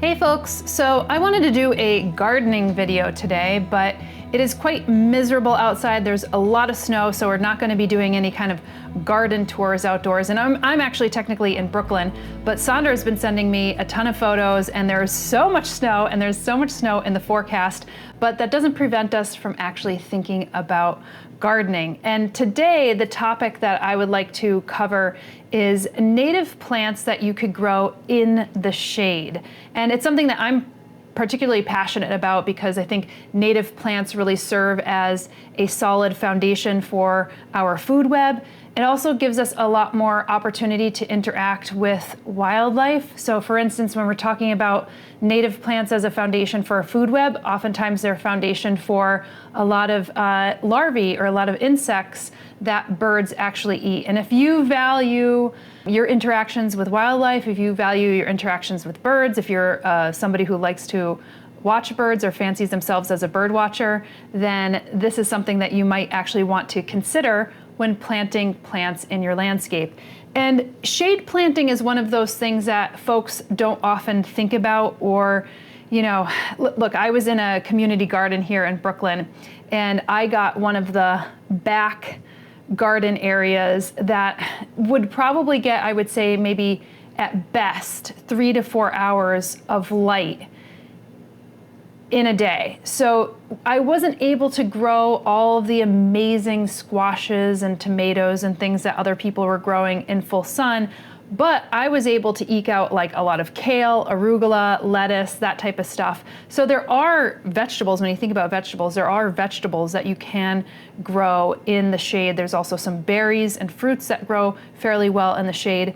Hey folks, so I wanted to do a gardening video today, but it is quite miserable outside. There's a lot of snow, so we're not going to be doing any kind of garden tours outdoors. And I'm actually technically in Brooklyn, but Sandra has been sending me a ton of photos, and there's so much snow, and there's so much snow in the forecast, but that doesn't prevent us from actually thinking about gardening. And today, the topic that I would like to cover is native plants that you could grow in the shade. And it's something that I'm particularly passionate about because I think native plants really serve as a solid foundation for our food web. It also gives us a lot more opportunity to interact with wildlife. So for instance, when we're talking about native plants as a foundation for a food web, oftentimes they're a foundation for a lot of larvae or a lot of insects that birds actually eat. And if you value your interactions with wildlife, if you value your interactions with birds, if you're somebody who likes to watch birds or fancies themselves as a bird watcher, then this is something that you might actually want to consider when planting plants in your landscape. And shade planting is one of those things that folks don't often think about, or, you know, look, I was in a community garden here in Brooklyn, and I got one of the back garden areas that would probably get, I would say, maybe at best 3 to 4 hours of light in a day. So I wasn't able to grow all of the amazing squashes and tomatoes and things that other people were growing in full sun, but I was able to eke out like a lot of kale, arugula, lettuce, that type of stuff. So there are vegetables, when you think about vegetables, there are vegetables that you can grow in the shade. There's also some berries and fruits that grow fairly well in the shade.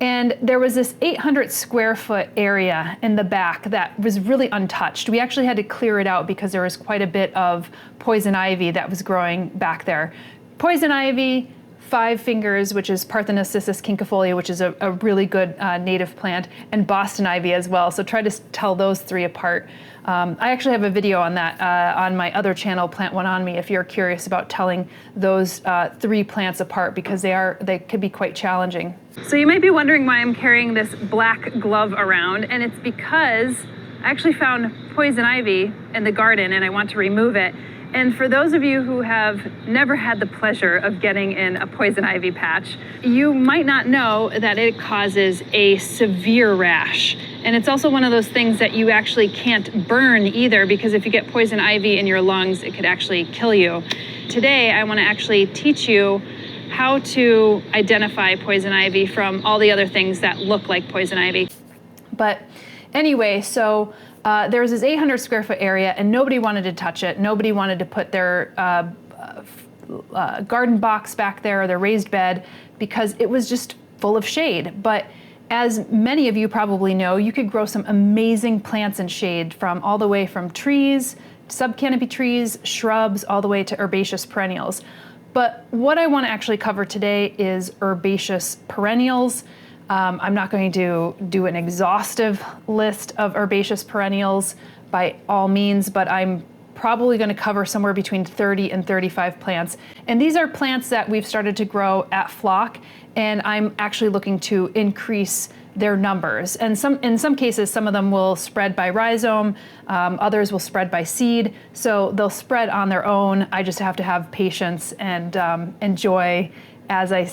And there was this 800 square foot area in the back that was really untouched. We actually had to clear it out because there was quite a bit of poison ivy that was growing back there. Poison ivy, five fingers, which is Parthenocissus quinquefolia, which is a really good native plant, and Boston ivy as well. So try to tell those three apart. I actually have a video on that on my other channel, Plant One On Me, if you're curious about telling those three plants apart, because they could be quite challenging. So you might be wondering why I'm carrying this black glove around, and it's because I actually found poison ivy in the garden and I want to remove it. And for those of you who have never had the pleasure of getting in a poison ivy patch, you might not know that it causes a severe rash. And it's also one of those things that you actually can't burn either, because if you get poison ivy in your lungs, it could actually kill you. Today, I want to actually teach you how to identify poison ivy from all the other things that look like poison ivy. But anyway, so there was this 800 square foot area and nobody wanted to touch it. Nobody wanted to put their garden box back there or their raised bed because it was just full of shade. But as many of you probably know, you could grow some amazing plants in shade, from all the way from trees, subcanopy trees, shrubs, all the way to herbaceous perennials. But what I want to actually cover today is herbaceous perennials. I'm not going to do an exhaustive list of herbaceous perennials by all means, but I'm probably going to cover somewhere between 30 and 35 plants. And these are plants that we've started to grow at Flock, and I'm actually looking to increase their numbers. And in some cases, some of them will spread by rhizome, others will spread by seed. So they'll spread on their own. I just have to have patience and enjoy as I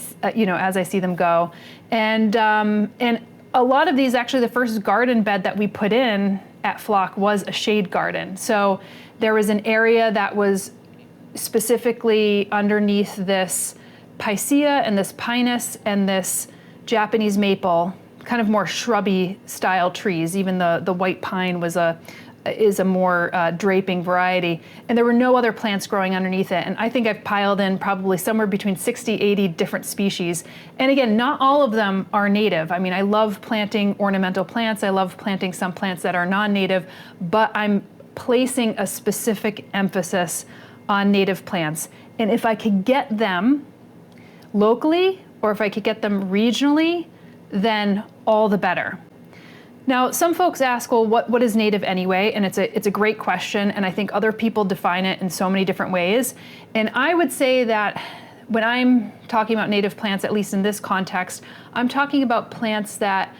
see them go. And a lot of these, actually, the first garden bed that we put in at Flock was a shade garden. So there was an area that was specifically underneath this picea and this pinus and this Japanese maple, kind of more shrubby style trees. Even the white pine is a more draping variety, and there were no other plants growing underneath it. And I think I've piled in probably somewhere between 60, 80 different species. And again, not all of them are native. I mean, I love planting ornamental plants. I love planting some plants that are non-native, but I'm placing a specific emphasis on native plants. And if I could get them locally, or if I could get them regionally, then all the better. Now, some folks ask, well, what is native anyway? And it's a great question, and I think other people define it in so many different ways. And I would say that when I'm talking about native plants, at least in this context, I'm talking about plants that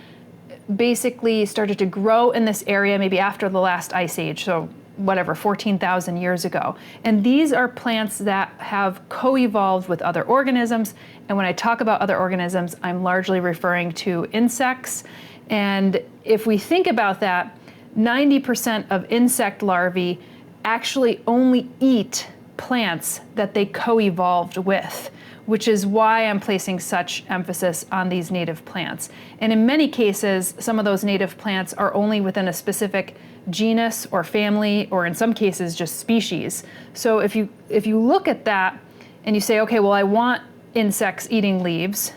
basically started to grow in this area maybe after the last ice age, so whatever, 14,000 years ago. And these are plants that have co-evolved with other organisms. And when I talk about other organisms, I'm largely referring to insects. And if we think about that, 90% of insect larvae actually only eat plants that they co-evolved with, which is why I'm placing such emphasis on these native plants. And in many cases, some of those native plants are only within a specific genus or family, or in some cases just species. So if you look at that and you say, okay, well, I want insects eating leaves,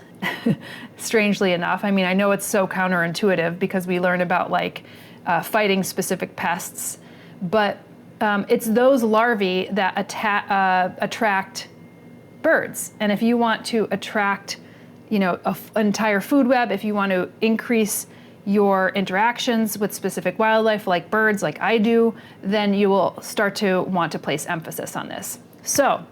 strangely enough. I mean, I know it's so counterintuitive because we learn about like fighting specific pests, but it's those larvae that attract birds. And if you want to attract, you know, an entire food web, if you want to increase your interactions with specific wildlife like birds, like I do, then you will start to want to place emphasis on this. So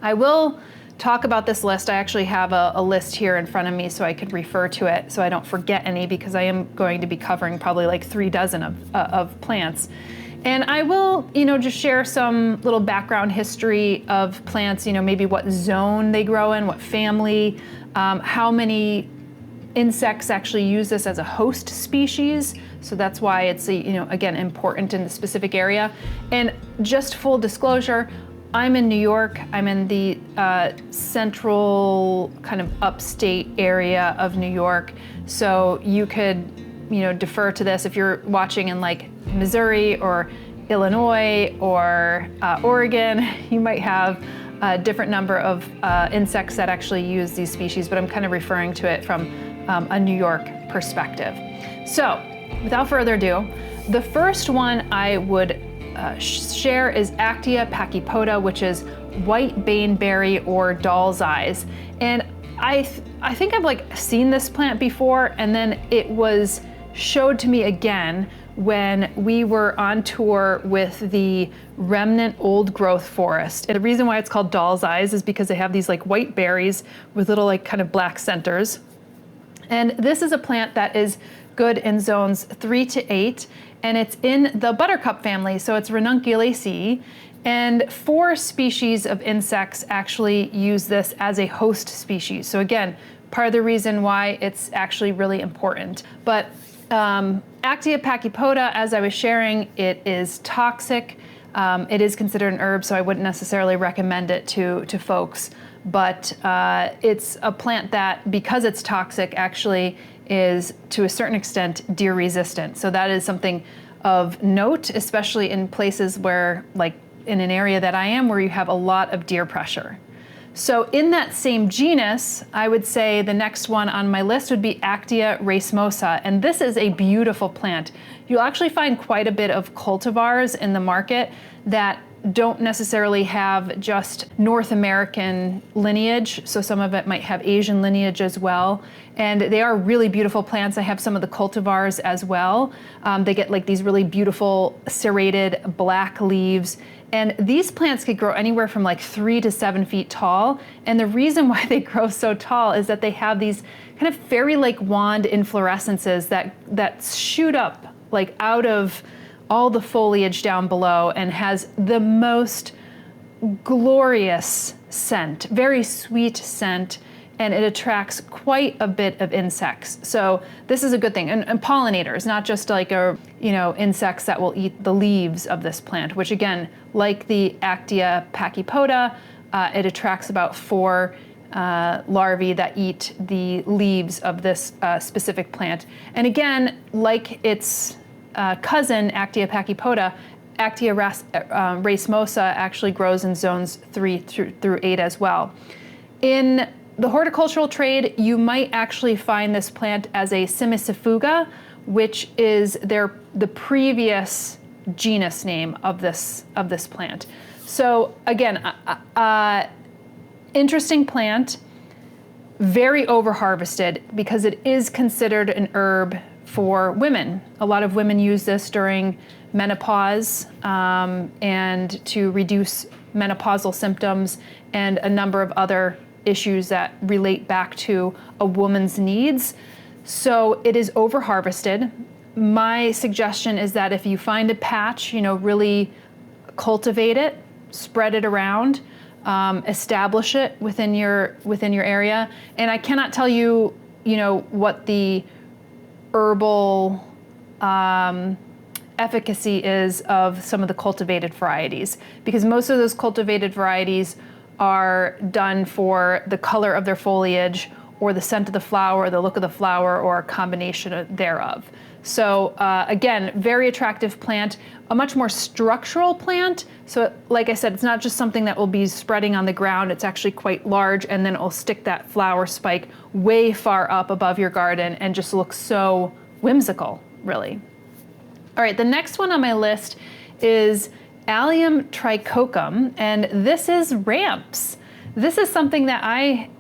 I will talk about this list. I actually have a list here in front of me so I could refer to it so I don't forget any, because I am going to be covering probably like 36 of plants. And I will, you know, just share some little background history of plants, you know, maybe what zone they grow in, what family, how many insects actually use this as a host species. So that's why it's, you know, again, important in the specific area. And just full disclosure, I'm in New York. I'm in the central kind of upstate area of New York. So you could, you know, defer to this if you're watching in like Missouri or Illinois or Oregon. You might have a different number of insects that actually use these species, but I'm kind of referring to it from a New York perspective. So without further ado, the first one I would share is Actaea pachypoda, which is white baneberry or doll's eyes. And I think I've like seen this plant before, and then it was showed to me again when we were on tour with the remnant old growth forest. And the reason why it's called doll's eyes is because they have these like white berries with little like kind of black centers. And this is a plant that is good in zones 3 to 8, and it's in the buttercup family, so it's Ranunculaceae. And 4 species of insects actually use this as a host species. So again, part of the reason why it's actually really important. But Actaea pachypoda, as I was sharing, it is toxic. It is considered an herb, so I wouldn't necessarily recommend it to folks. But it's a plant that, because it's toxic, actually is to a certain extent deer resistant. So that is something of note, especially in places where, like in an area that I am, where you have a lot of deer pressure. So in that same genus, I would say the next one on my list would be Actaea racemosa, and this is a beautiful plant. You'll actually find quite a bit of cultivars in the market that don't necessarily have just North American lineage, so some of it might have Asian lineage as well. And they are really beautiful plants. I have some of the cultivars as well. They get like these really beautiful serrated black leaves. And these plants could grow anywhere from like 3 to 7 feet tall. And the reason why they grow so tall is that they have these kind of fairy-like wand inflorescences that shoot up like out of all the foliage down below, and has the most glorious scent, very sweet scent, and it attracts quite a bit of insects. So this is a good thing. And pollinators, not just like insects that will eat the leaves of this plant, which again, like the Actaea pachypoda, it attracts about 4 larvae that eat the leaves of this specific plant. And again, like its cousin Actaea pachypoda, Actaea racemosa actually grows in zones 3 through 8 as well. In the horticultural trade, you might actually find this plant as a Cimicifuga, which is the previous genus name of this plant. So again, interesting plant, very over-harvested because it is considered an herb for women. A lot of women use this during menopause and to reduce menopausal symptoms and a number of other issues that relate back to a woman's needs. So it is over harvested. My suggestion is that if you find a patch, really cultivate it, spread it around, establish it within your area. And I cannot tell you, what the herbal efficacy is of some of the cultivated varieties, because most of those cultivated varieties are done for the color of their foliage or the scent of the flower, or the look of the flower, or a combination thereof. So again, very attractive plant, a much more structural plant. So like I said, it's not just something that will be spreading on the ground, it's actually quite large, and then it will stick that flower spike way far up above your garden and just looks so whimsical, really. All right, the next one on my list is Allium tricoccum, and this is ramps. This is something that I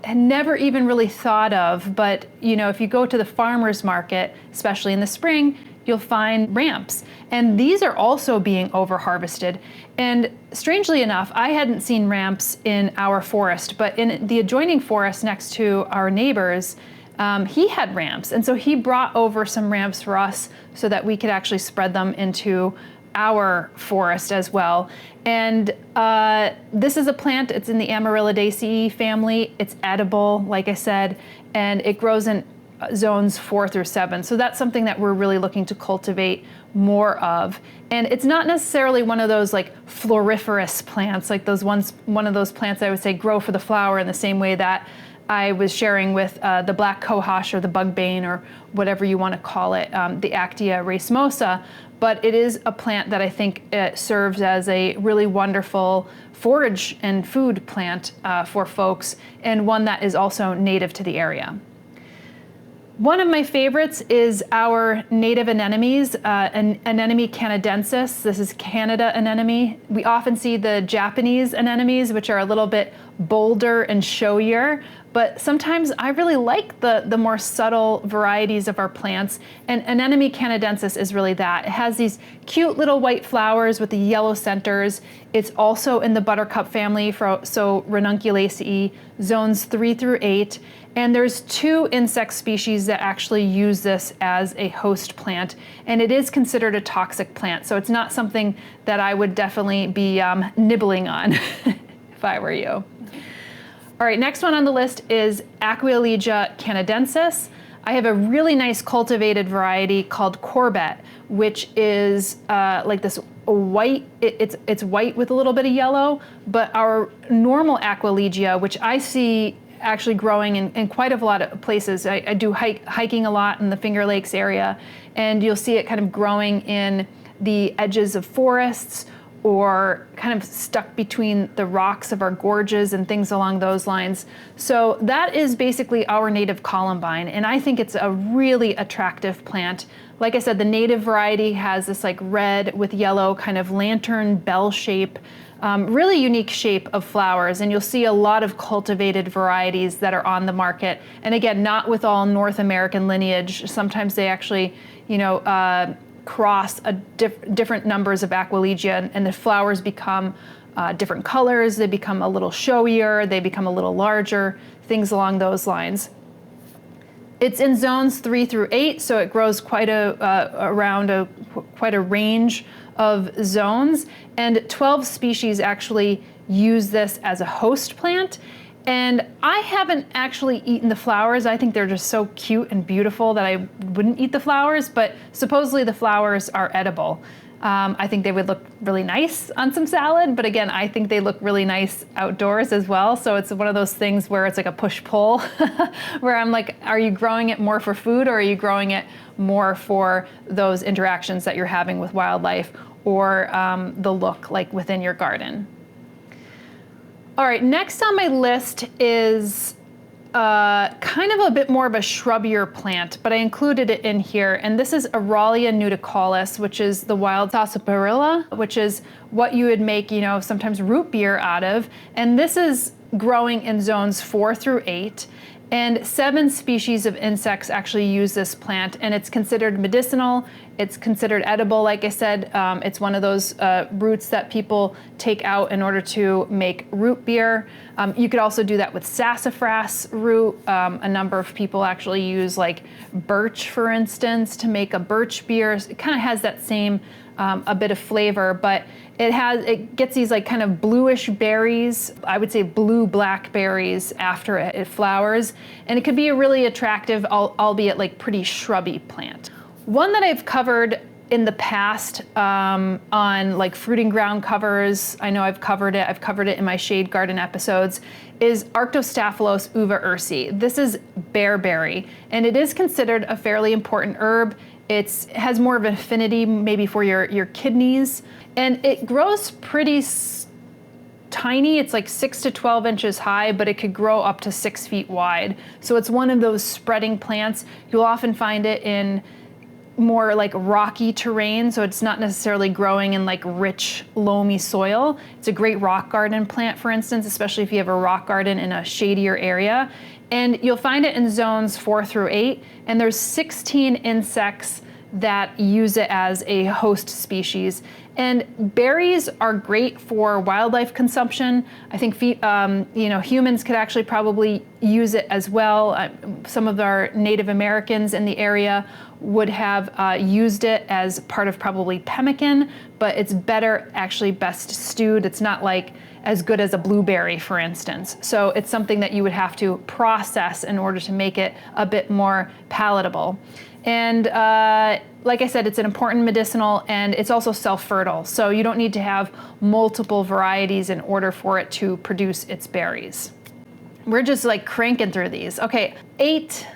had never even really thought of, but if you go to the farmer's market, especially in the spring, you'll find ramps. And these are also being over harvested. And strangely enough, I hadn't seen ramps in our forest, but in the adjoining forest next to our neighbors, he had ramps. And so he brought over some ramps for us so that we could actually spread them into our forest as well. And this is a plant, it's in the Amaryllidaceae family. It's edible, like I said, and it grows in zones 4 through 7. So that's something that we're really looking to cultivate more of. And it's not necessarily one of those like floriferous plants, like one of those plants I would say grow for the flower in the same way that I was sharing with the black cohosh or the bugbane or whatever you want to call it, the Actaea racemosa. But it is a plant that I think it serves as a really wonderful forage and food plant for folks, and one that is also native to the area. One of my favorites is our native anemones, Anemone canadensis. This is Canada anemone. We often see the Japanese anemones, which are a little bit bolder and showier, but sometimes I really like the more subtle varieties of our plants, and Anemone canadensis is really that. It has these cute little white flowers with the yellow centers. It's also in the buttercup family, so Ranunculaceae, zones 3 through 8. And there's 2 insect species that actually use this as a host plant, and it is considered a toxic plant, so it's not something that I would definitely be nibbling on if I were you. All right, next one on the list is Aquilegia canadensis. I have a really nice cultivated variety called Corbett, which is like this white, it's white with a little bit of yellow, but our normal Aquilegia, which I see actually growing in quite a lot of places. I do hiking a lot in the Finger Lakes area, and you'll see it kind of growing in the edges of forests or kind of stuck between the rocks of our gorges and things along those lines. So that is basically our native columbine, and I think it's a really attractive plant. Like I said, the native variety has this like red with yellow kind of lantern bell shape, really unique shape of flowers, and you'll see a lot of cultivated varieties that are on the market. And again, not with all North American lineage. Sometimes they actually, cross different numbers of Aquilegia, and the flowers become different colors. They become a little showier. They become a little larger. Things along those lines. It's in zones 3 through 8, so it grows quite a range of zones, and 12 species actually use this as a host plant. And I haven't actually eaten the flowers. I think they're just so cute and beautiful that I wouldn't eat the flowers, but supposedly the flowers are edible. I think they would look really nice on some salad, but again, I think they look really nice outdoors as well. So it's one of those things where it's like a push-pull, where I'm like, are you growing it more for food, or are you growing it more for those interactions that you're having with wildlife, or the look like within your garden? All right, next on my list is kind of a bit more of a shrubbier plant, but I included it in here, and this is Aralia nudicaulis, which is the wild sarsaparilla, which is what you would make, sometimes root beer out of, and this is growing in zones 4 through 8. And 7 species of insects actually use this plant, and it's considered medicinal. It's considered edible, like I said. It's one of those roots that people take out in order to make root beer. You could also do that with sassafras root. A number of people actually use like birch, for instance, to make a birch beer. It kind of has that same a bit of flavor, but it gets these like kind of bluish berries, I would say blue-black berries after it flowers, and it could be a really attractive, albeit like pretty shrubby plant. One that I've covered in the past on like fruiting ground covers, I know I've covered it in my shade garden episodes, is Arctostaphylos uva-ursi. This is bearberry, and it is considered a fairly important herb. It has more of an affinity maybe for your kidneys, and it grows pretty tiny. It's like 6 to 12 inches high, but it could grow up to 6 feet wide. So it's one of those spreading plants. You'll often find it in more like rocky terrain, so it's not necessarily growing in like rich, loamy soil. It's a great rock garden plant, for instance, especially if you have a rock garden in a shadier area. And you'll find it in zones 4 through 8, and there's 16 insects that use it as a host species. And berries are great for wildlife consumption. I think humans could actually probably use it as well. Some of our Native Americans in the area would have used it as part of probably pemmican, but it's best stewed. It's not like as good as a blueberry, for instance. So it's something that you would have to process in order to make it a bit more palatable. And like I said, it's an important medicinal, and it's also self-fertile. So you don't need to have multiple varieties in order for it to produce its berries. We're just like cranking through these. Okay,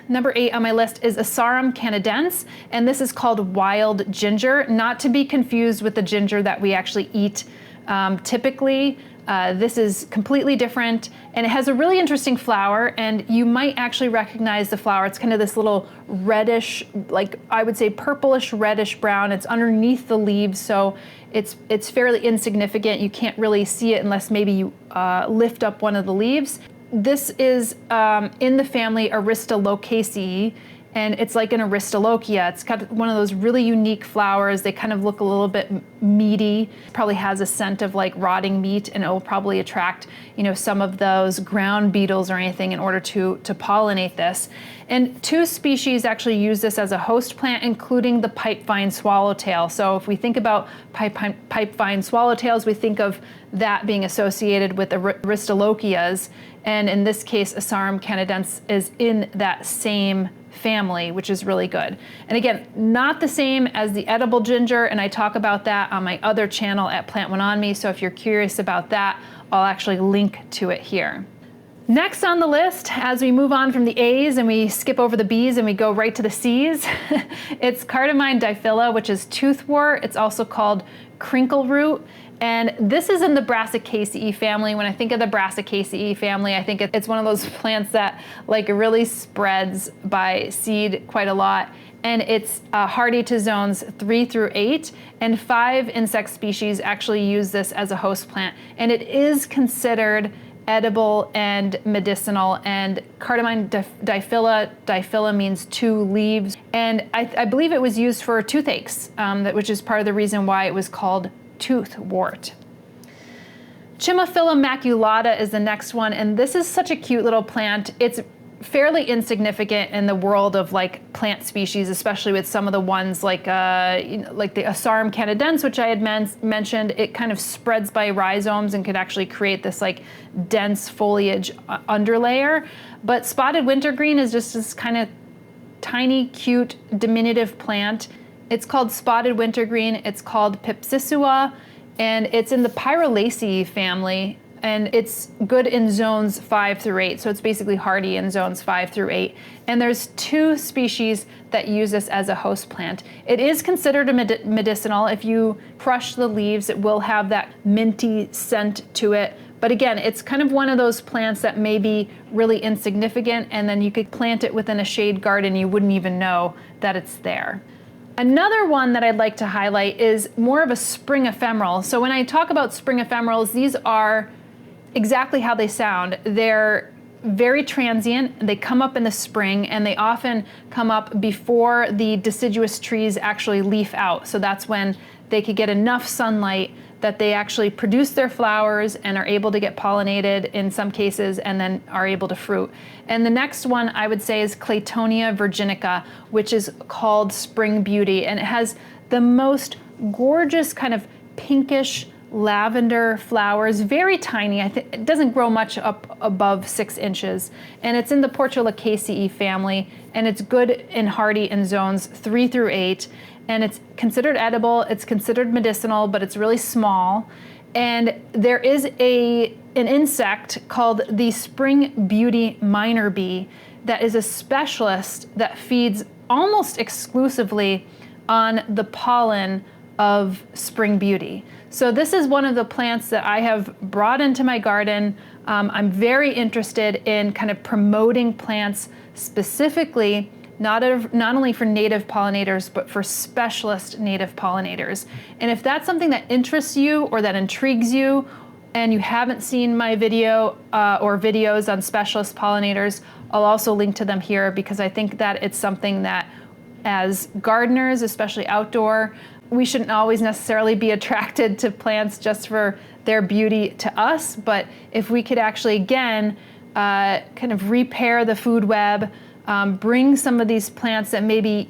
number 8 on my list is Asarum canadense, and this is called wild ginger, not to be confused with the ginger that we actually eat typically. This is completely different, and it has a really interesting flower, and you might actually recognize the flower. It's kind of this little reddish, like I would say purplish reddish brown. It's underneath the leaves, so it's fairly insignificant. You can't really see it unless maybe you lift up one of the leaves. This is in the family Aristolocaceae, and it's like an Aristolochia. It's got one of those really unique flowers. They kind of look a little bit meaty. Probably has a scent of like rotting meat, and it will probably attract, some of those ground beetles or anything in order to pollinate this. And 2 species actually use this as a host plant, including the pipevine swallowtail. So if we think about pipevine swallowtails, we think of that being associated with Aristolochias, and in this case, Asarum canadense is in that same family, which is really good. And again, not the same as the edible ginger, and I talk about that on my other channel at Plant One On Me, so if you're curious about that, I'll actually link to it here. Next on the list, as we move on from the A's and we skip over the B's and we go right to the C's, it's Cardamine diphylla, which is toothwort. It's also called crinkleroot. And this is in the Brassicaceae family. When I think of the Brassicaceae family, I think it's one of those plants that like really spreads by seed quite a lot. And it's hardy to zones 3 through 8, and 5 insect species actually use this as a host plant. And it is considered edible and medicinal, and Cardamine diphylla means 2 leaves. And I believe it was used for toothaches, which is part of the reason why it was called toothwort. Chimaphila maculata is the next one, and this is such a cute little plant. It's fairly insignificant in the world of like plant species, especially with some of the ones like the Asarum canadense, which I had mentioned. It kind of spreads by rhizomes and could actually create this like dense foliage underlayer. But spotted wintergreen is just this kind of tiny, cute, diminutive plant. It's called spotted wintergreen. It's called Pipsisua, and it's in the Pyralaceae family, and it's good in zones 5 through 8. So it's basically hardy in zones 5 through 8. And there's 2 species that use this as a host plant. It is considered a medicinal. If you crush the leaves, it will have that minty scent to it. But again, it's kind of one of those plants that may be really insignificant, and then you could plant it within a shade garden. You wouldn't even know that it's there. Another one that I'd like to highlight is more of a spring ephemeral. So when I talk about spring ephemerals, these are exactly how they sound. They're very transient. They come up in the spring, and they often come up before the deciduous trees actually leaf out. So that's when they could get enough sunlight that they actually produce their flowers and are able to get pollinated in some cases, and then are able to fruit. And the next one I would say is Claytonia virginica, which is called Spring Beauty, and it has the most gorgeous kind of pinkish lavender flowers, very tiny. It doesn't grow much up above 6 inches, and it's in the Portulaceae family, and it's good and hardy in zones 3 through 8. And it's considered edible, it's considered medicinal, but it's really small. And there is an insect called the Spring Beauty miner bee that is a specialist that feeds almost exclusively on the pollen of Spring Beauty. So this is one of the plants that I have brought into my garden. I'm very interested in kind of promoting plants specifically not only for native pollinators, but for specialist native pollinators. And if that's something that interests you or that intrigues you, and you haven't seen my video or videos on specialist pollinators, I'll also link to them here, because I think that it's something that as gardeners, especially outdoor, we shouldn't always necessarily be attracted to plants just for their beauty to us, but if we could actually, again, kind of repair the food web, bring some of these plants that may be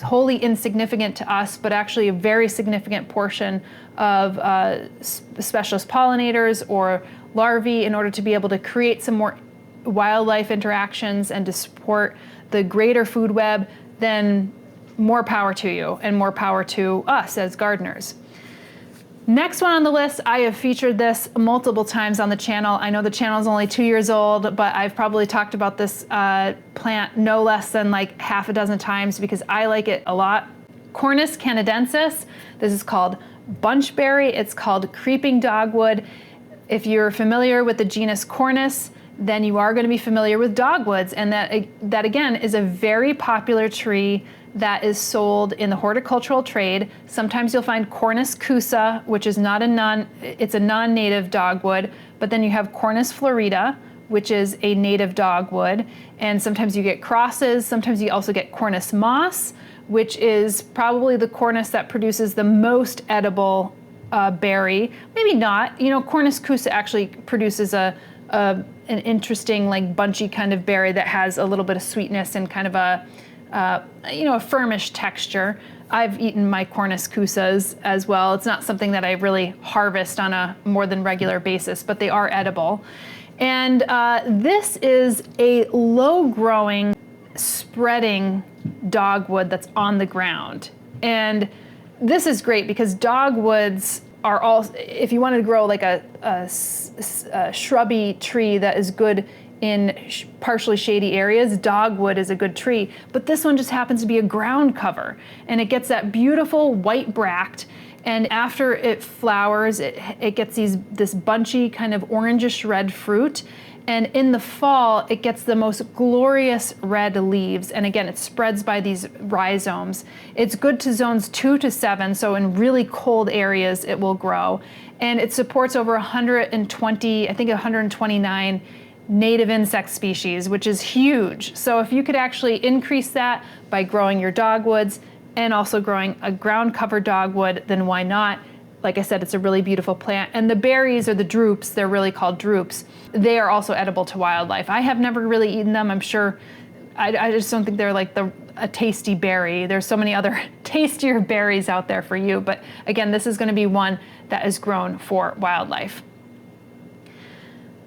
wholly insignificant to us, but actually a very significant portion of specialist pollinators or larvae, in order to be able to create some more wildlife interactions and to support the greater food web, then more power to you and more power to us as gardeners. Next one on the list, I have featured this multiple times on the channel. I know the channel is only 2 years old, but I've probably talked about this plant no less than like half a dozen times because I like it a lot. Cornus canadensis. This is called bunchberry. It's called creeping dogwood. If you're familiar with the genus Cornus, then you are going to be familiar with dogwoods, and that again is a very popular tree that is sold in the horticultural trade. Sometimes you'll find Cornus cusa, which is it's a non-native dogwood, but then you have Cornus florida, which is a native dogwood, and sometimes you get crosses. Sometimes you also get Cornus moss, which is probably the Cornus that produces the most edible berry. Maybe not. You know, Cornus cusa actually produces an interesting, like bunchy kind of berry that has a little bit of sweetness and kind of a firmish texture. I've eaten my Cornus cusas as well. It's not something that I really harvest on a more than regular basis, but they are edible. And this is a low-growing, spreading dogwood that's on the ground. And this is great because dogwoods are all, if you want to grow like a shrubby tree that is good in partially shady areas, dogwood is a good tree, but this one just happens to be a ground cover, and it gets that beautiful white bract, and after it flowers, it gets this bunchy kind of orangish red fruit, and in the fall, it gets the most glorious red leaves, and again, it spreads by these rhizomes. It's good to zones 2 to 7, so in really cold areas, it will grow, and it supports over 120, I think 129 native insect species, which is huge. So if you could actually increase that by growing your dogwoods and also growing a ground cover dogwood, then why not? Like I said, it's a really beautiful plant. And the berries, or the drupes, they're really called drupes, they are also edible to wildlife. I have never really eaten them. I'm sure, I just don't think they're like a tasty berry. There's so many other tastier berries out there for you. But again, this is going to be one that is grown for wildlife.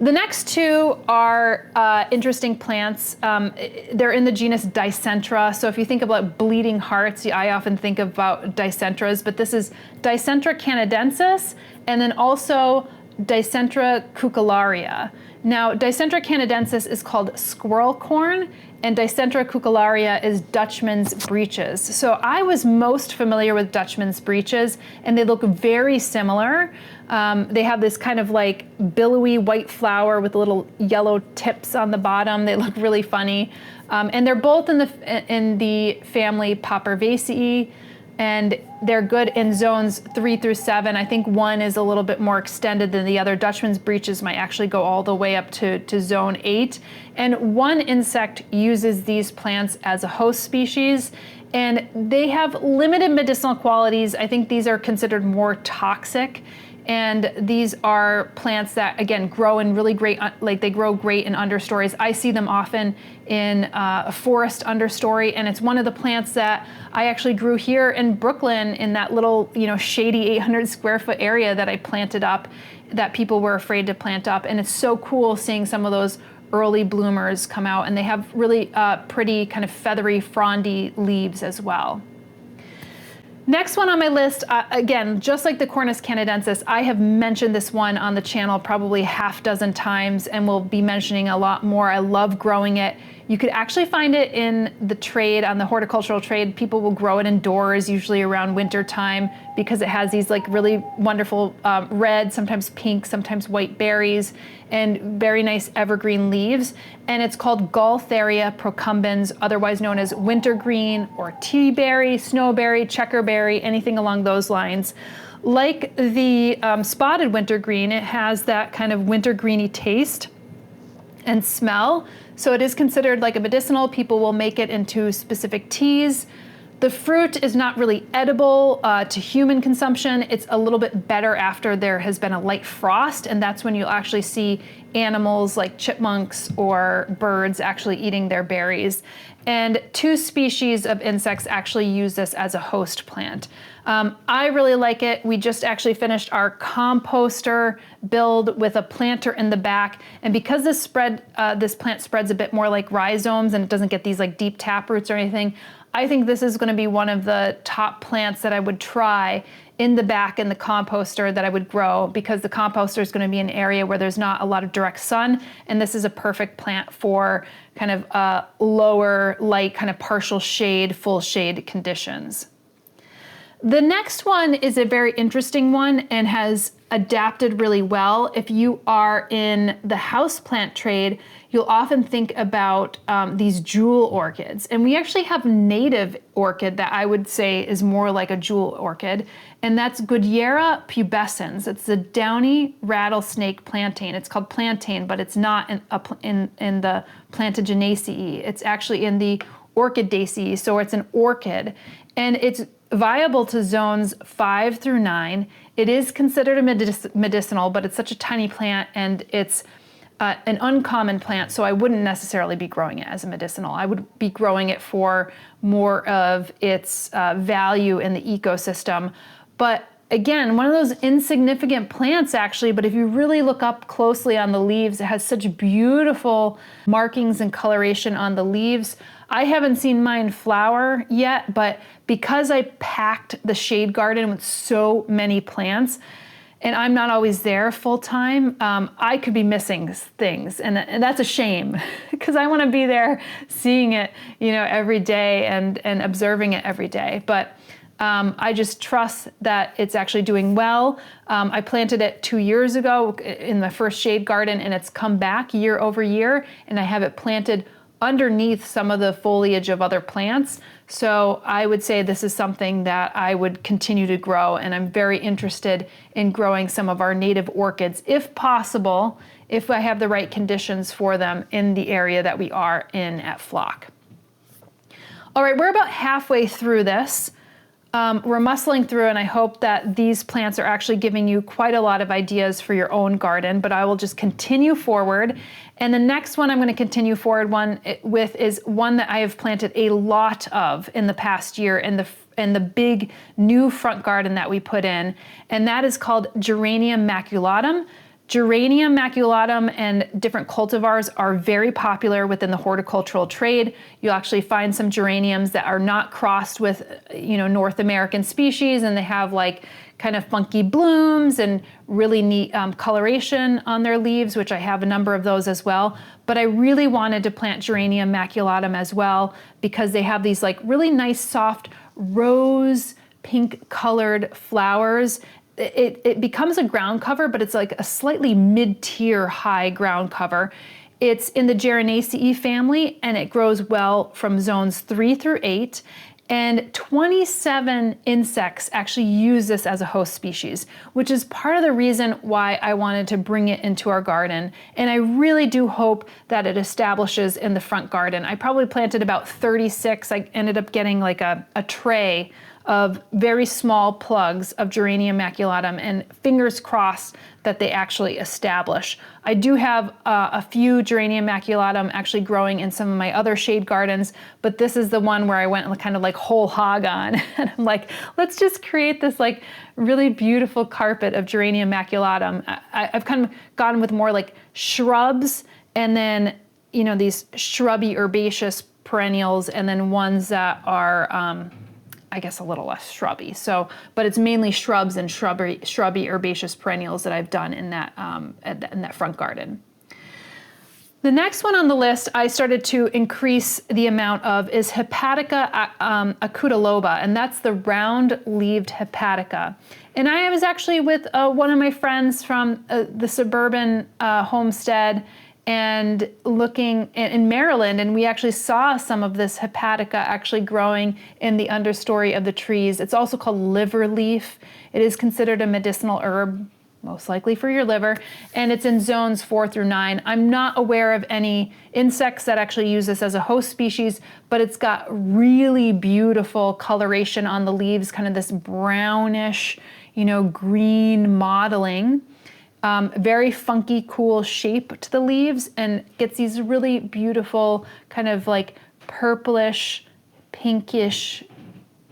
The next two are interesting plants. They're in the genus Dicentra. So if you think about bleeding hearts, I often think about Dicentras, but this is Dicentra canadensis, and then also Dicentra cucullaria. Now, Dicentra canadensis is called squirrel corn, and Dicentra cucullaria is Dutchman's breeches. So I was most familiar with Dutchman's breeches, and they look very similar. They have this kind of like billowy white flower with little yellow tips on the bottom. They look really funny. And they're both in the family Papaveracea, and they're good in zones 3 through 7. I think 1 is a little bit more extended than the other. Dutchman's breeches might actually go all the way up to zone 8. And one insect uses these plants as a host species, and they have limited medicinal qualities. I think these are considered more toxic. And these are plants that, again, grow in really great, like they grow great in understories. I see them often in a forest understory, and it's one of the plants that I actually grew here in Brooklyn in that little, shady 800 square foot area that I planted up that people were afraid to plant up. And it's so cool seeing some of those early bloomers come out, and they have really pretty kind of feathery, frondy leaves as well. Next one on my list, again, just like the Cornus canadensis, I have mentioned this one on the channel probably half dozen times and will be mentioning a lot more. I love growing it. You could actually find it in the trade, on the horticultural trade. People will grow it indoors, usually around winter time, because it has these like really wonderful red, sometimes pink, sometimes white berries, and very nice evergreen leaves. And it's called Gaultheria procumbens, otherwise known as wintergreen or tea berry, snowberry, checkerberry, anything along those lines. Like the spotted wintergreen, it has that kind of wintergreeny taste and smell. So it is considered like a medicinal. People will make it into specific teas. The fruit is not really edible to human consumption. It's a little bit better after there has been a light frost, and that's when you'll actually see animals like chipmunks or birds actually eating their berries. And 2 species of insects actually use this as a host plant. I really like it. We just actually finished our composter build with a planter in the back. And because this plant spreads a bit more like rhizomes and it doesn't get these like deep tap roots or anything, I think this is going to be one of the top plants that I would try in the back in the composter that I would grow, because the composter is going to be an area where there's not a lot of direct sun, and this is a perfect plant for kind of lower light, kind of partial shade, full shade conditions. The next one is a very interesting one and has adapted really well. If you are in the houseplant trade, you'll often think about these jewel orchids. And we actually have native orchid that I would say is more like a jewel orchid, and that's Goodyera pubescens. It's the downy rattlesnake plantain. It's called plantain, but it's not in the Plantagenaceae. It's actually in the Orchidaceae, so it's an orchid. And it's viable to zones 5 through 9. It is considered a medicinal, but it's such a tiny plant, and it's an uncommon plant, so I wouldn't necessarily be growing it as a medicinal. I would be growing it for more of its value in the ecosystem. But again, one of those insignificant plants actually, but if you really look up closely on the leaves, it has such beautiful markings and coloration on the leaves. I haven't seen mine flower yet, but because I packed the shade garden with so many plants, and I'm not always there full time, I could be missing things, and that's a shame, because I want to be there seeing it, every day and observing it every day. But I just trust that it's actually doing well. I planted it 2 years ago in the first shade garden, and it's come back year over year, and I have it planted underneath some of the foliage of other plants. So I would say this is something that I would continue to grow, and I'm very interested in growing some of our native orchids, if possible, if I have the right conditions for them in the area that we are in at Flock. All right, we're about halfway through this. We're muscling through, and I hope that these plants are actually giving you quite a lot of ideas for your own garden, but I will just continue forward. And the next one I'm going to continue forward with is one that I have planted a lot of in the past year in the big new front garden that we put in, and that is called Geranium maculatum. Geranium maculatum and different cultivars are very popular within the horticultural trade. You'll actually find some geraniums that are not crossed with, North American species, and they have like kind of funky blooms and really neat coloration on their leaves, which I have a number of those as well. But I really wanted to plant Geranium maculatum as well, because they have these like really nice soft rose pink colored flowers. It becomes a ground cover, but it's like a slightly mid-tier high ground cover. It's in the Geraniaceae family, and it grows well from zones 3 through 8. And 27 insects actually use this as a host species, which is part of the reason why I wanted to bring it into our garden. And I really do hope that it establishes in the front garden. I probably planted about 36. I ended up getting like a tray of very small plugs of Geranium maculatum, and fingers crossed that they actually establish. I do have a few Geranium maculatum actually growing in some of my other shade gardens, but this is the one where I went kind of like whole hog on. And I'm like, let's just create this like really beautiful carpet of Geranium maculatum. I've kind of gone with more like shrubs, and then, you know, these shrubby herbaceous perennials, and then ones that are, I guess, a little less shrubby. So, but it's mainly shrubs and shrubby herbaceous perennials that I've done in that front garden. The next one on the list I started to increase the amount of is Hepatica acuteloba, and that's the round-leaved Hepatica. And I was actually with one of my friends from the suburban homestead and looking in Maryland, and we actually saw some of this Hepatica actually growing in the understory of the trees. It's also called liver leaf. It is considered a medicinal herb, most likely for your liver, and it's in zones 4 through 9. I'm not aware of any insects that actually use this as a host species, but it's got really beautiful coloration on the leaves, kind of this brownish, you know, green mottling. Very funky, cool shape to the leaves, and gets these really beautiful kind of like purplish, pinkish,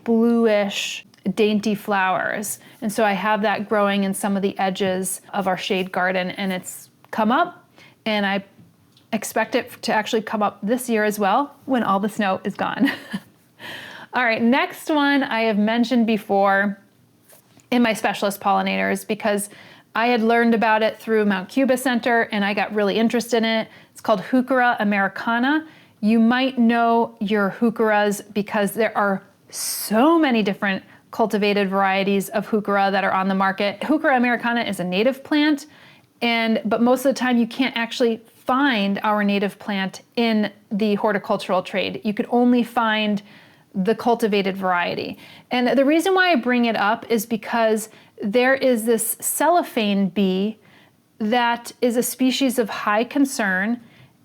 bluish, dainty flowers. And so I have that growing in some of the edges of our shade garden, and it's come up, and I expect it to actually come up this year as well when all the snow is gone. All right, next one I have mentioned before in my specialist pollinators, because I had learned about it through Mount Cuba Center and I got really interested in it. It's called Heuchera americana. You might know your heucheras because there are so many different cultivated varieties of heuchera that are on the market. Heuchera americana is a native plant, but most of the time you can't actually find our native plant in the horticultural trade. You could only find the cultivated variety. And the reason why I bring it up is because there is this cellophane bee that is a species of high concern,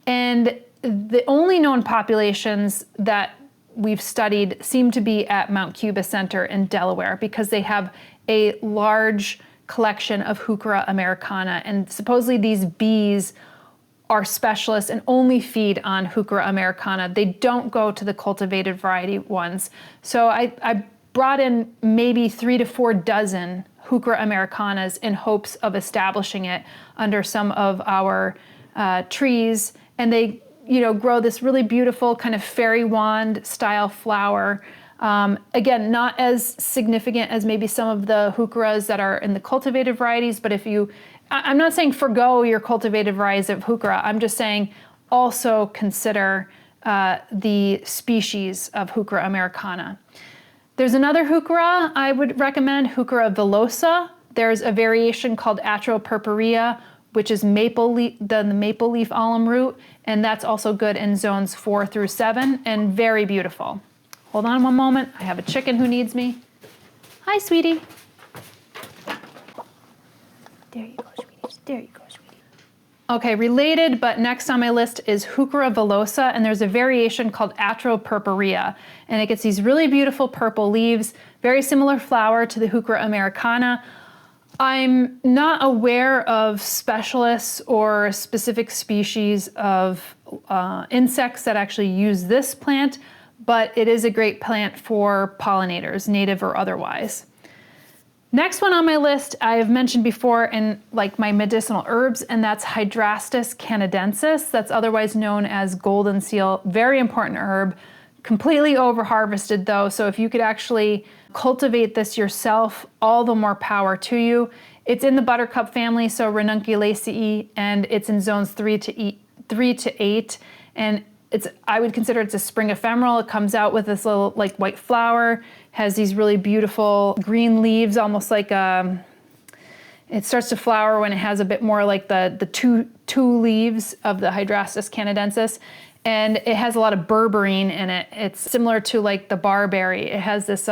and the only known populations that we've studied seem to be at Mount Cuba Center in Delaware, because they have a large collection of Heuchera americana, and supposedly these bees are specialists and only feed on Heuchera americana. They don't go to the cultivated variety ones. So I brought in maybe 3 to 4 dozen Heuchera americanas in hopes of establishing it under some of our trees, and they, you know, grow this really beautiful kind of fairy wand style flower. Again, not as significant as maybe some of the heucheras that are in the cultivated varieties, but I'm not saying forgo your cultivated varieties of heuchera, I'm just saying also consider the species of Heuchera americana. There's another heuchera I would recommend, Heuchera villosa. There's a variation called Atropurpurea, which is the maple leaf alum root, and that's also good in zones 4 through 7 and very beautiful. Hold on one moment, I have a chicken who needs me. Hi, sweetie. There you go, sweetie. There you go, sweetie. Okay, related, but next on my list is Heuchera villosa, and there's a variation called Atropurpurea, and it gets these really beautiful purple leaves, very similar flower to the Heuchera americana. I'm not aware of specialists or specific species of insects that actually use this plant, but it is a great plant for pollinators, native or otherwise. Next one on my list I have mentioned before in like my medicinal herbs, and that's Hydrastis canadensis. That's otherwise known as golden seal. Very important herb. Completely over harvested though, so if you could actually cultivate this yourself, all the more power to you. It's in the buttercup family, so Ranunculaceae, and it's in zones 3 to 8, and I would consider it's a spring ephemeral. It comes out with this little like white flower, has these really beautiful green leaves, almost like it starts to flower when it has a bit more like the two leaves of the Hydrastis canadensis. and it has a lot of berberine in it. It's similar to like the barberry. It has this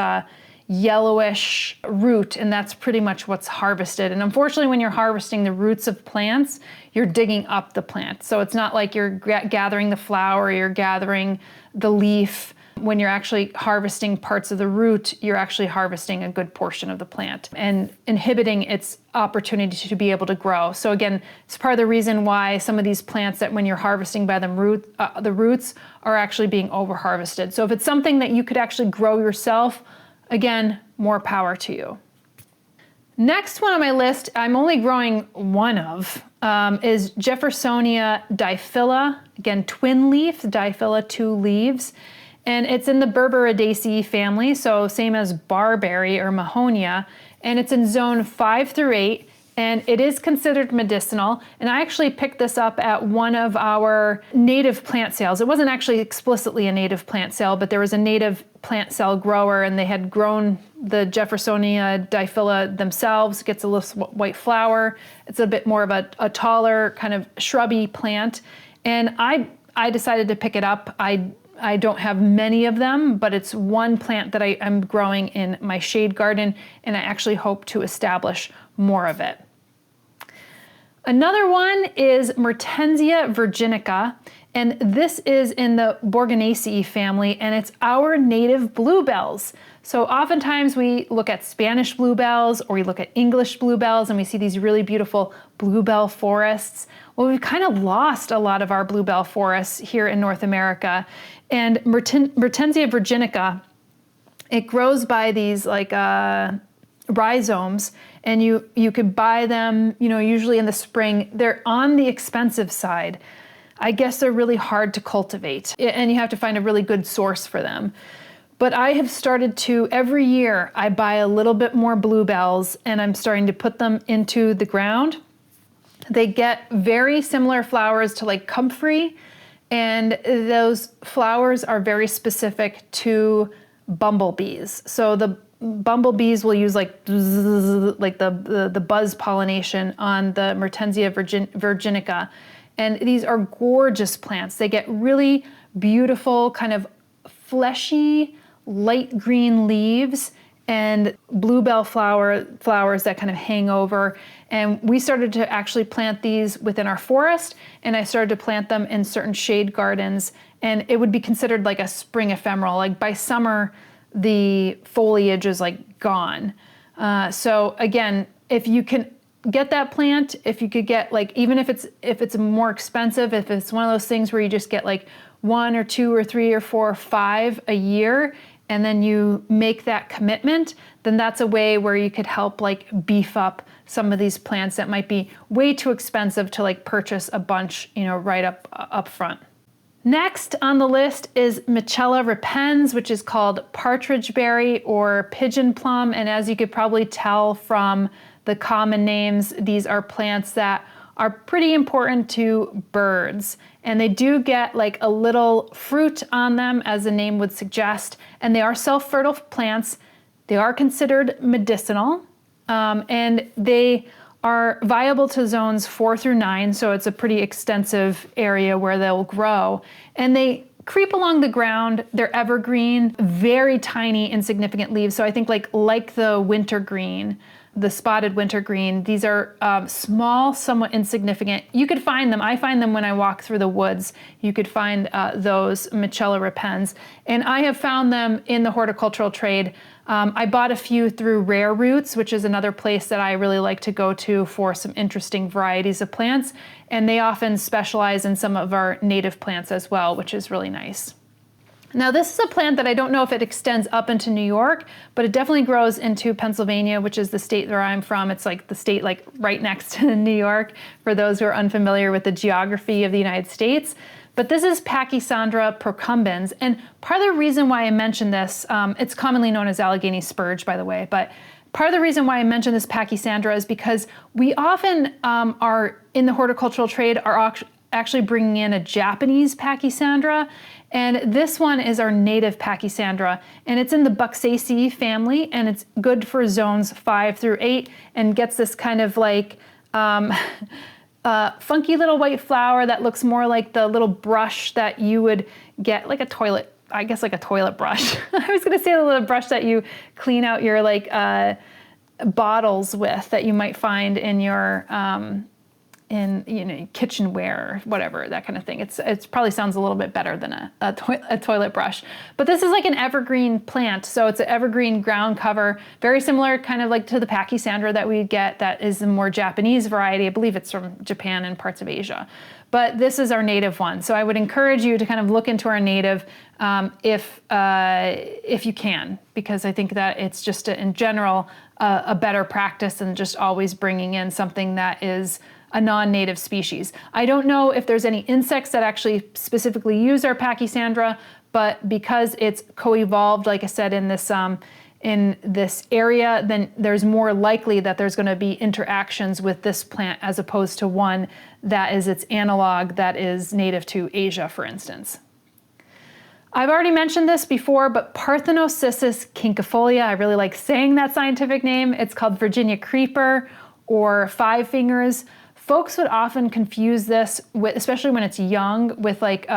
yellowish root, and that's pretty much what's harvested. And unfortunately, when you're harvesting the roots of plants, you're digging up the plant. So it's not like you're gathering the flower, you're gathering the leaf. When you're actually harvesting parts of the root, you're actually harvesting a good portion of the plant and inhibiting its opportunity to be able to grow. So again, it's part of the reason why some of these plants that when you're harvesting by the roots are actually being over-harvested. So if it's something that you could actually grow yourself, again, more power to you. Next one on my list, I'm only growing one of, is Jeffersonia diphylla. Again, twin leaf, diphylla, 2 leaves. And it's in the Berberidaceae family, so same as barberry or mahonia. And it's in zone 5 through 8. And it is considered medicinal. And I actually picked this up at one of our native plant sales. It wasn't actually explicitly a native plant sale, but there was a native plant cell grower, and they had grown the Jeffersonia diphylla themselves. It gets a little white flower. It's a bit more of a taller kind of shrubby plant. And I decided to pick it up. I don't have many of them, but it's one plant that I'm growing in my shade garden, and I actually hope to establish more of it. Another one is Mertensia virginica, and this is in the Bourgeonaceae family, and it's our native bluebells. So oftentimes we look at Spanish bluebells or we look at English bluebells, and we see these really beautiful bluebell forests. Well, we've kind of lost a lot of our bluebell forests here in North America. And Mertensia virginica, it grows by these like rhizomes, and you could buy them, usually in the spring. They're on the expensive side. I guess they're really hard to cultivate, and you have to find a really good source for them. But I have started to, every year, I buy a little bit more bluebells, and I'm starting to put them into the ground. They get very similar flowers to like comfrey, and those flowers are very specific to bumblebees. So the bumblebees will use like the buzz pollination on the Mertensia virginica. And these are gorgeous plants. They get really beautiful, kind of fleshy, light green leaves and bluebell flowers that kind of hang over. And we started to actually plant these within our forest, and I started to plant them in certain shade gardens, and it would be considered like a spring ephemeral. Like by summer, the foliage is like gone. So again, if you can get that plant, if you could get like, even if it's more expensive, if it's one of those things where you just get like 1 or 2 or 3 or 4 or 5 a year, and then you make that commitment, then that's a way where you could help like beef up some of these plants that might be way too expensive to like purchase a bunch, right up front. Next on the list is Michella repens, which is called partridge berry or pigeon plum. And as you could probably tell from the common names, these are plants that are pretty important to birds. And they do get like a little fruit on them, as the name would suggest. And they are self-fertile plants. They are considered medicinal. And they are viable to zones 4 through 9. So it's a pretty extensive area where they'll grow. And they creep along the ground. They're evergreen, very tiny, insignificant leaves. So I think like the wintergreen, the spotted wintergreen, these are small, somewhat insignificant. You could find them. I find them when I walk through the woods. You could find those Michella repens. And I have found them in the horticultural trade. I bought a few through Rare Roots, which is another place that I really like to go to for some interesting varieties of plants. And they often specialize in some of our native plants as well, which is really nice. Now this is a plant that I don't know if it extends up into New York, but it definitely grows into Pennsylvania, which is the state where I'm from. It's like the state like right next to New York, for those who are unfamiliar with the geography of the United States. But this is Pachypoda procumbens, and part of the reason why I mentioned this, it's commonly known as Allegheny spurge, by the way, but part of the reason why I mentioned this Pachypoda is because we often are in the horticultural trade are actually bringing in a Japanese Pachypoda, and this one is our native Pachypoda, and it's in the Buxaceae family, and it's good for zones 5 through 8, and gets this kind of like funky little white flower that looks more like the little brush that you would get, like a toilet, I guess like a toilet brush. I was gonna say the little brush that you clean out your like bottles with, that you might find in your in kitchenware or whatever, that kind of thing. It probably sounds a little bit better than a toilet brush. But this is like an evergreen plant, so it's an evergreen ground cover, very similar kind of like to the pachysandra that we get, that is a more Japanese variety. I believe it's from Japan and parts of Asia. But this is our native one. So I would encourage you to kind of look into our native if you can, because I think that it's just in general a better practice than just always bringing in something that is a non-native species. I don't know if there's any insects that actually specifically use our pachysandra, but because it's co-evolved, like I said, in this area, then there's more likely that there's going to be interactions with this plant as opposed to one that is its analog that is native to Asia, for instance. I've already mentioned this before, but Parthenocissus quinquefolia, I really like saying that scientific name. It's called Virginia creeper or five fingers. Folks would often confuse this with, especially when it's young, with like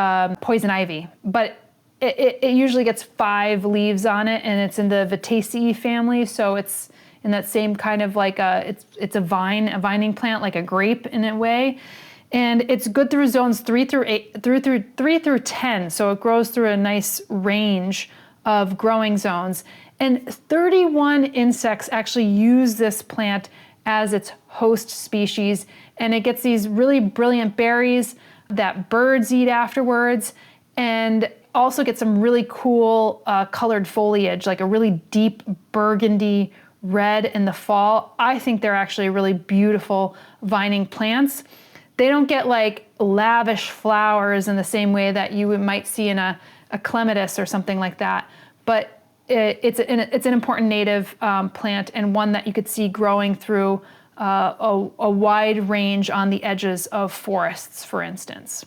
poison ivy, but it usually gets 5 leaves on it, and it's in the Vitaceae family, so it's in that same kind of like it's a vining plant, like a grape in a way, and it's good through zones 3 through 10, so it grows through a nice range of growing zones, and 31 insects actually use this plant as its host species, and it gets these really brilliant berries that birds eat afterwards, and also get some really cool colored foliage, like a really deep burgundy red in the fall. I think they're actually really beautiful vining plants. They don't get like lavish flowers in the same way that you might see in a clematis or something like that, but it's an important native plant, and one that you could see growing through a wide range on the edges of forests, for instance.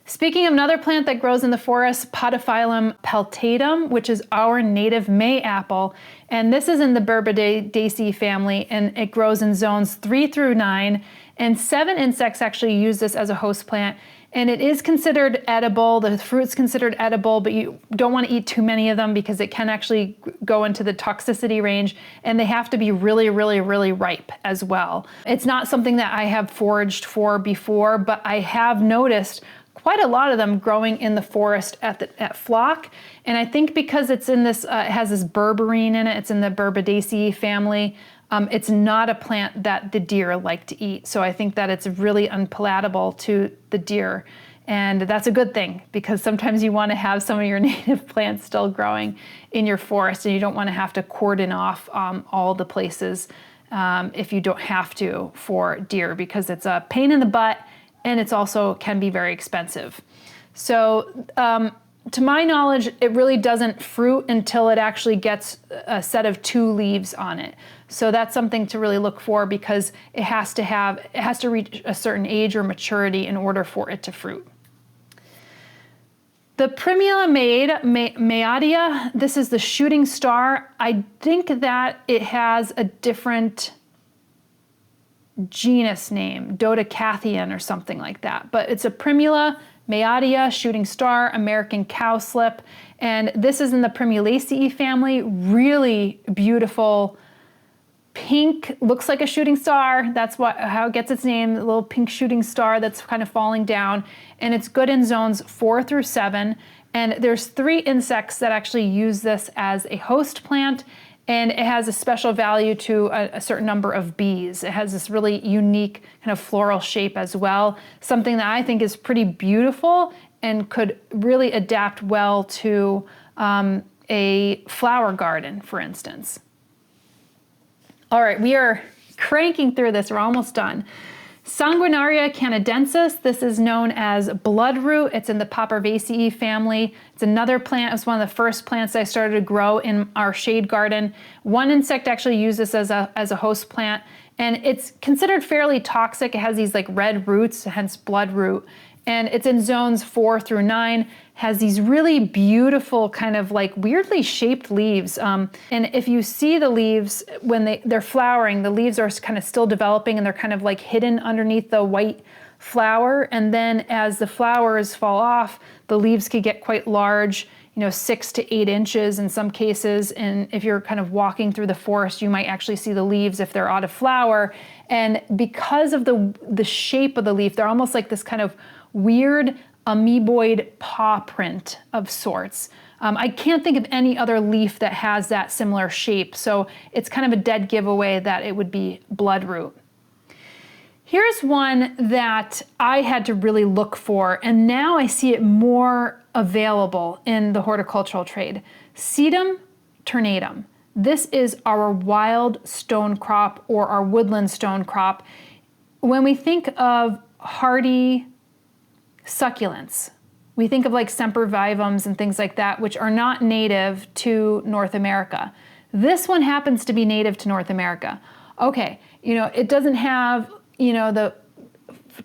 Speaking of another plant that grows in the forest, Podophyllum peltatum, which is our native May apple, and this is in the Berbedaceae family, and it grows in zones 3 through 9, and 7 insects actually use this as a host plant, and it is considered edible. The fruit's considered edible, but you don't want to eat too many of them because it can actually go into the toxicity range, and they have to be really, really, really ripe as well. It's not something that I have foraged for before, but I have noticed quite a lot of them growing in the forest at flock, and I think because it's in this, it has this berberine in it, it's in the Berbedaceae family, it's not a plant that the deer like to eat, so I think that it's really unpalatable to the deer, and that's a good thing, because sometimes you want to have some of your native plants still growing in your forest, and you don't want to have to cordon off all the places if you don't have to for deer, because it's a pain in the butt, and it's also can be very expensive. So to my knowledge, it really doesn't fruit until it actually gets a set of 2 leaves on it. So that's something to really look for, because it has to reach a certain age or maturity in order for it to fruit. The Primula meadia, this is the shooting star. I think that it has a different genus name, Dodecathion or something like that, but it's a Primula meadia, shooting star, American cowslip, and this is in the Primulaceae family. Really beautiful pink, looks like a shooting star. That's how it gets its name, the little pink shooting star that's kind of falling down, and it's good in zones 4 through 7, and there's 3 insects that actually use this as a host plant, and it has a special value to a certain number of bees. It has this really unique kind of floral shape as well, something that I think is pretty beautiful and could really adapt well to a flower garden, for instance. All right, we are cranking through this, we're almost done. Sanguinaria canadensis, this is known as bloodroot. It's in the Papaveracea family. It's another plant. It's one of the first plants I started to grow in our shade garden. One insect actually used this as a host plant, and it's considered fairly toxic. It has these like red roots, hence bloodroot. and it's in zones 4 through 9, has these really beautiful kind of like weirdly shaped leaves. And if you see the leaves, when they're flowering, the leaves are kind of still developing and they're kind of like hidden underneath the white flower. And then as the flowers fall off, the leaves can get quite large, 6 to 8 inches in some cases. And if you're kind of walking through the forest, you might actually see the leaves if they're out of flower. And because of the shape of the leaf, they're almost like this kind of weird amoeboid paw print of sorts. I can't think of any other leaf that has that similar shape. So it's kind of a dead giveaway that it would be bloodroot. Here's one that I had to really look for, and now I see it more available in the horticultural trade. Sedum ternatum. This is our wild stone crop or our woodland stone crop. When we think of hardy succulents, we think of like sempervivums and things like that, which are not native to North America. This one happens to be native to North America. Okay, it doesn't have the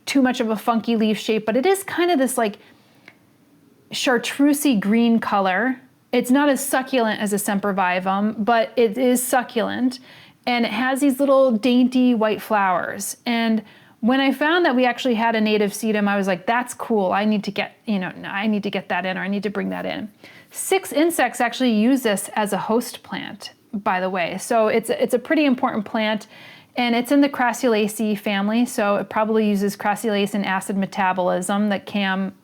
too much of a funky leaf shape, but it is kind of this like chartreusey green color. It's not as succulent as a sempervivum, but it is succulent, and it has these little dainty white flowers. And when I found that we actually had a native sedum, I was like, that's cool. I need to get, I need to get that in, or I need to bring that in. 6 insects actually use this as a host plant, by the way. So it's a pretty important plant. And it's in the Crassulaceae family, so it probably uses crassulacean acid metabolism that CAM,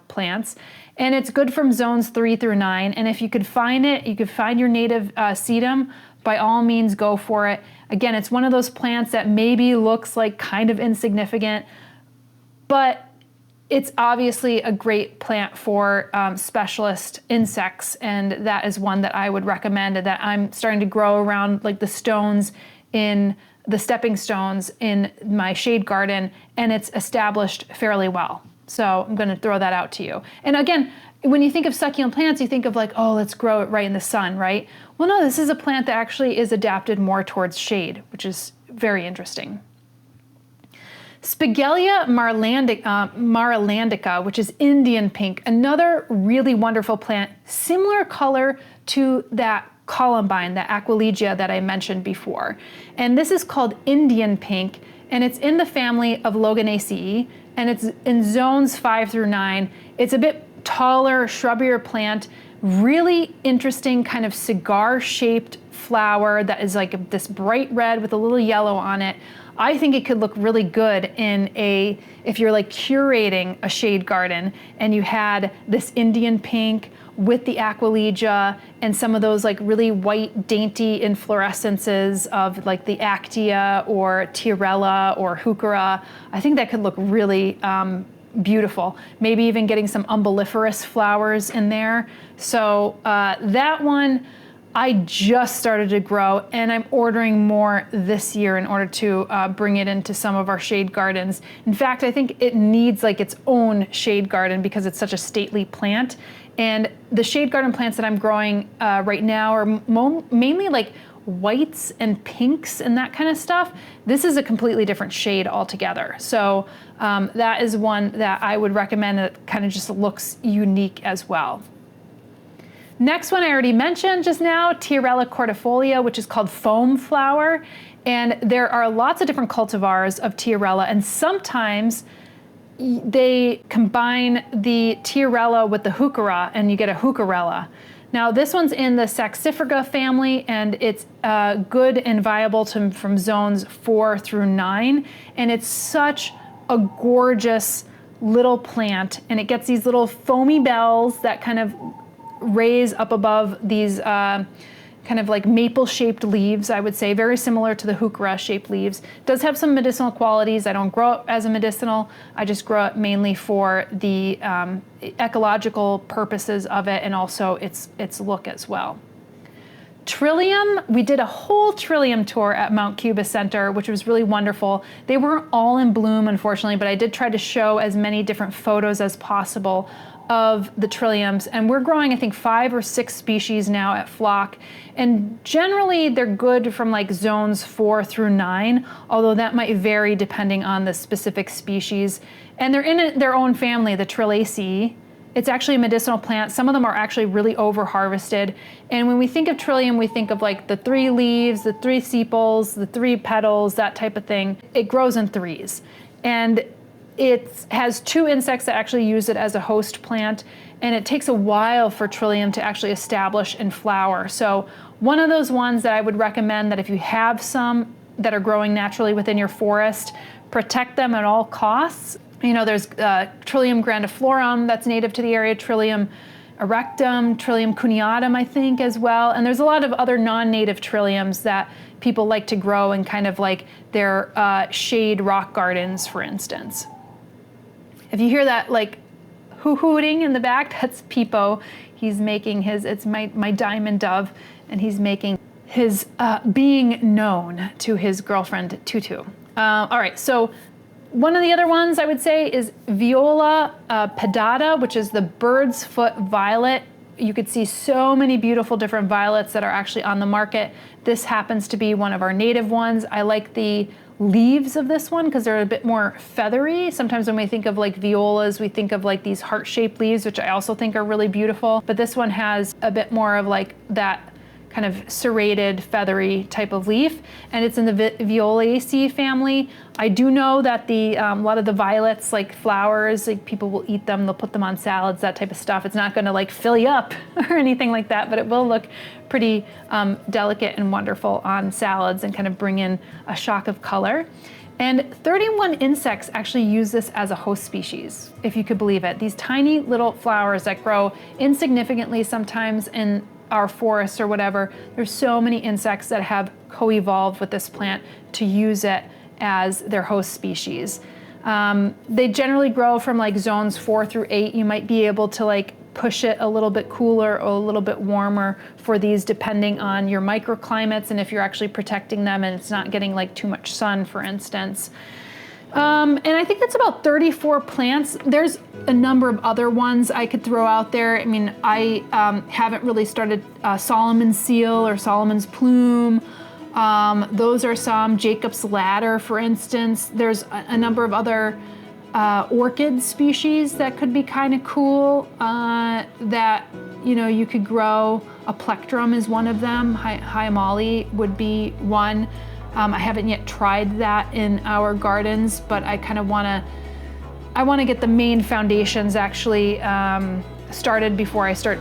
plants. And it's good from zones 3 through 9. And if you could find it, you could find your native sedum, by all means go for it. Again, it's one of those plants that maybe looks like kind of insignificant, but it's obviously a great plant for specialist insects. And that is one that I would recommend, that I'm starting to grow around like the stones in the stepping stones in my shade garden, and it's established fairly well. So I'm going to throw that out to you. And again, when you think of succulent plants, you think of like, oh, let's grow it right in the sun, right? Well, no, this is a plant that actually is adapted more towards shade, which is very interesting. Spigelia marilandica, which is Indian pink, another really wonderful plant, similar color to that columbine, that Aquilegia that I mentioned before. And this is called Indian pink, and it's in the family of Loganaceae, and it's in zones 5 through 9. It's a bit taller, shrubbier plant, really interesting kind of cigar-shaped flower that is like this bright red with a little yellow on it. I think it could look really good if you're like curating a shade garden and you had this Indian pink with the Aquilegia and some of those like really white dainty inflorescences of like the Actaea or Tiarella or Heuchera. I think that could look really beautiful. Maybe even getting some umbelliferous flowers in there. So that one I just started to grow, and I'm ordering more this year in order to bring it into some of our shade gardens. In fact, I think it needs like its own shade garden because it's such a stately plant. And the shade garden plants that I'm growing right now are mainly like whites and pinks and that kind of stuff. This is a completely different shade altogether. So that is one that I would recommend that kind of just looks unique as well. Next one I already mentioned just now, Tiarella cordifolia, which is called foam flower. And there are lots of different cultivars of Tiarella, and sometimes they combine the Tiarella with the Heuchera and you get a Heucherella. Now this one's in the Saxifraga family, and it's good and viable from zones 4 through 9. And it's such a gorgeous little plant, and it gets these little foamy bells that kind of raise up above these kind of like maple-shaped leaves, I would say, very similar to the Heuchera-shaped leaves. It does have some medicinal qualities. I don't grow it as a medicinal. I just grow it mainly for the ecological purposes of it and also its look as well. Trillium, we did a whole Trillium tour at Mount Cuba Center, which was really wonderful. They weren't all in bloom, unfortunately, but I did try to show as many different photos as possible of the trilliums, and we're growing, I think, 5 or 6 species now at Flock. And generally they're good from like zones 4 through 9, although that might vary depending on the specific species. And they're in their own family, the Trillaceae. It's actually a medicinal plant. Some of them are actually really over harvested. And when we think of trillium, we think of like the 3 leaves, the 3 sepals, the 3 petals, that type of thing. It grows in 3s. And it has 2 insects that actually use it as a host plant, and it takes a while for trillium to actually establish and flower. So one of those ones that I would recommend, that if you have some that are growing naturally within your forest, protect them at all costs. You know, there's Trillium grandiflorum that's native to the area, Trillium erectum, Trillium cuneatum, I think, as well. And there's a lot of other non-native trilliums that people like to grow in kind of like their shade rock gardens, for instance. If you hear that like hooting in the back, that's Peepo. He's making his, it's my diamond dove, and he's making his being known to his girlfriend, Tutu. All right, so one of the other ones I would say is Viola pedata, which is the bird's foot violet. You could see so many beautiful different violets that are actually on the market. This happens to be one of our native ones. I like the leaves of this one because they're a bit more feathery. Sometimes when we think of like violas, we think of like these heart-shaped leaves, which I also think are really beautiful. But this one has a bit more of like that kind of serrated, feathery type of leaf, and it's in the Violaceae family. I do know that the a lot of the violets, like flowers, like people will eat them, they'll put them on salads, that type of stuff. It's not gonna like fill you up or anything like that, but it will look pretty delicate and wonderful on salads and kind of bring in a shock of color. And 31 insects actually use this as a host species, if you could believe it. These tiny little flowers that grow insignificantly sometimes in our forests or whatever, there's so many insects that have co-evolved with this plant to use it as their host species. They generally grow from like zones 4 through 8. You might be able to like push it a little bit cooler or a little bit warmer for these, depending on your microclimates and if you're actually protecting them and it's not getting like too much sun, for instance. And I think that's about 34 plants. There's a number of other ones I could throw out there. I mean, I haven't really started Solomon's seal or Solomon's plume. Those are some. Jacob's ladder, for instance. There's a number of other orchid species that could be kind of cool that, you know, you could grow. A plectrum is one of them. Hyamale would be one. I haven't yet tried that in our gardens, but I kind of want to get the main foundations actually started before I start,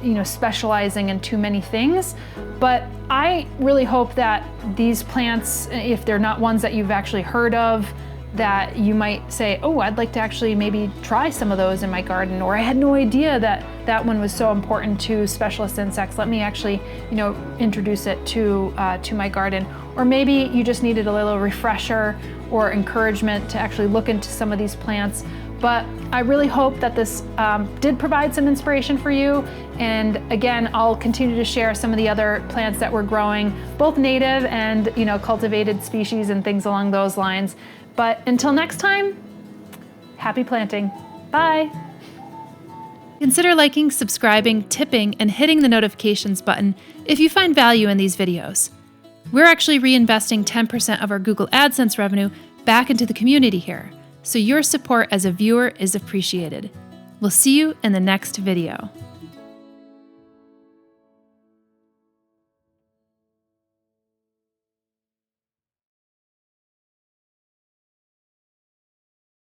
you know, specializing in too many things. But I really hope that these plants, if they're not ones that you've actually heard of, that you might say, oh, I'd like to actually maybe try some of those in my garden, or I had no idea that that one was so important to specialist insects. Let me actually, you know, introduce it to my garden. Or maybe you just needed a little refresher or encouragement to actually look into some of these plants. But I really hope that this did provide some inspiration for you. And again, I'll continue to share some of the other plants that we're growing, both native and, you know, cultivated species and things along those lines. But until next time, happy planting. Bye. Consider liking, subscribing, tipping, and hitting the notifications button if you find value in these videos. We're actually reinvesting 10% of our Google AdSense revenue back into the community here, so your support as a viewer is appreciated. We'll see you in the next video.